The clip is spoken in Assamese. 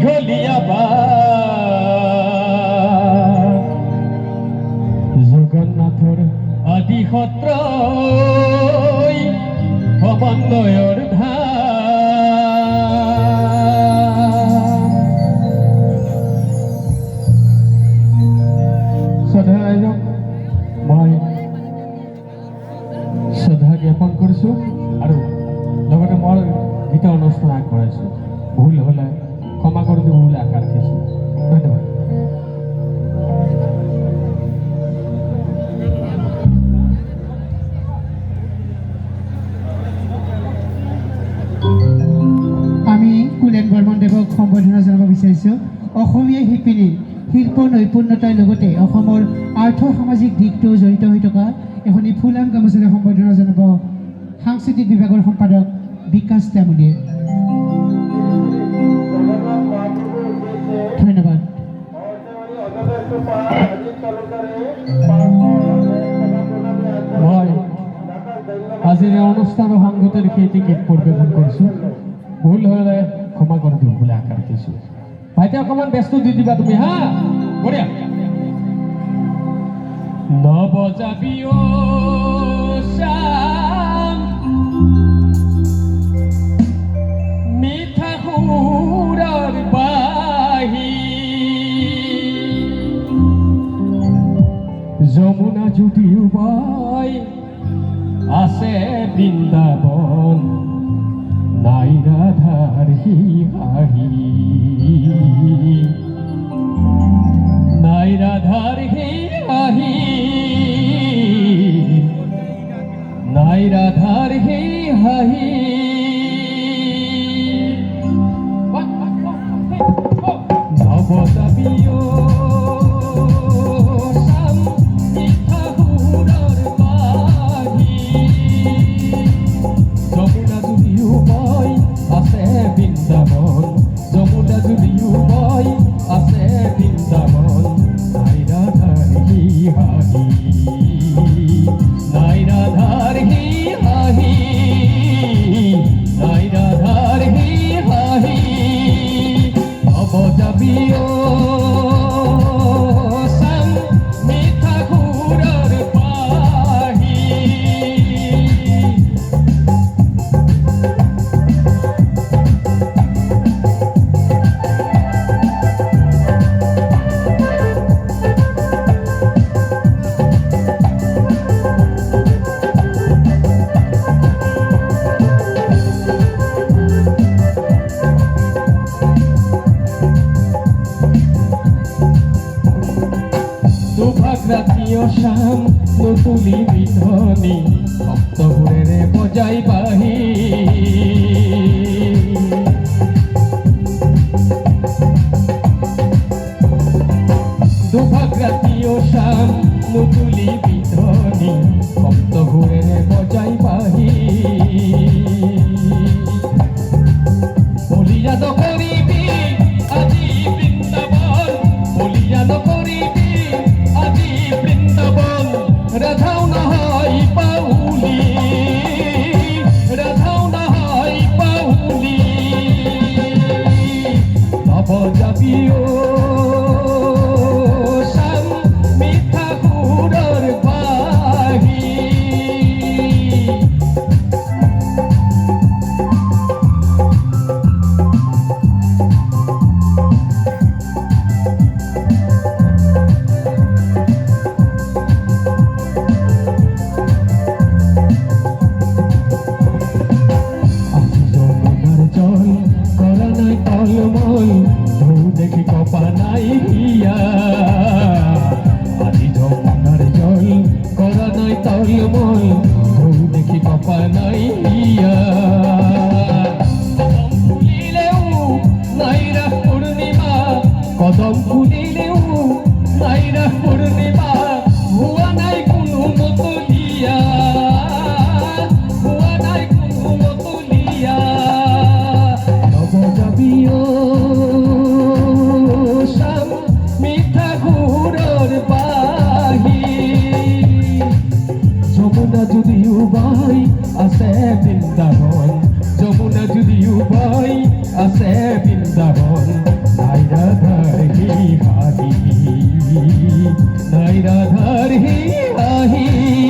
দীঘলীয়া বাট জগন্নাথৰ আদি সত্ৰ সমন্বয়ৰ শ্ৰদ্ধাৰায়ক মই শ্ৰদ্ধা জ্ঞাপন কৰিছোঁ আৰু লগতে মই গীতৰ অনুষ্ঠান আগবঢ়াইছোঁ। ভুল হ'লে ক্ষমা কৰি দিব বুলি আশা ৰাখিছোঁ। ধন্যবাদ। আমি কুলেন বৰ্মন দেৱক সম্বৰ্ধনা জনাব বিচাৰিছোঁ। অসমীয়া শিপিনী শিল্প নৈপুণ্যতাৰ লগতে অসমৰ আৰ্থ সামাজিক দিশটো জড়িত হৈ থকা এখনি ফুলাম গামোচাৰে সম্বৰ্ধনা জনাব সাংস্কৃতিক বিভাগৰ সম্পাদক বিকাশ তামুলীয়ে। ধন্যবাদ। মই আজিৰ এই অনুষ্ঠানৰ সংগতেৰ সেই গীত পৰিৱেশন কৰিছোঁ। ভুল হ'লে ক্ষমা কৰি দিব বুলি আশা ৰাখিছোঁ। ভাইটি অকণমান ব্যস্ত দি দিবা তুমি, হা? বঢ়িয়া। নবজাবি অ শ্যাম মিঠা সুৰৰ বাঁহী যমুনা যদিও বয় আছে বৃন্দাবন নাই ৰাধাৰ হাঁহি নাই ৰাধাৰ হাঁহি নাই ৰাধাৰ হাঁহি নবজাবি অ ৰাতিও শাম নুতুলি বিধনি ভক্তবোৰেৰে বজাই বাঁহী দুভাগ ৰাতিও শাম নুতুলি বিধনি ভক্তবোৰেৰে বজাই বাঁহী বলিয়া নকৰিবি আজি বৃন্দাবন বলিয়া নকৰিবি আজি বৃন্দাবন ৰাধাও নহয় পাউলি ৰাধাও নহয় পাউলি নবজাবি অ শ্যাম মিঠা সুৰৰ বাঁহী কদম ফুলিলেও নাইরা পূর্ণিমা হুয়া নাই কোনো মতলিয়া হুয়া নাই কোনো মতলিয়া নবজাবি অ শ্যাম মিঠা সুৰৰ বাঁহী যমুনা যদিও বৈ আছে বৃন্দাবন যমুনা যদিও বৈ আছে বৃন্দাবন নাই ৰাধাৰ হি আহি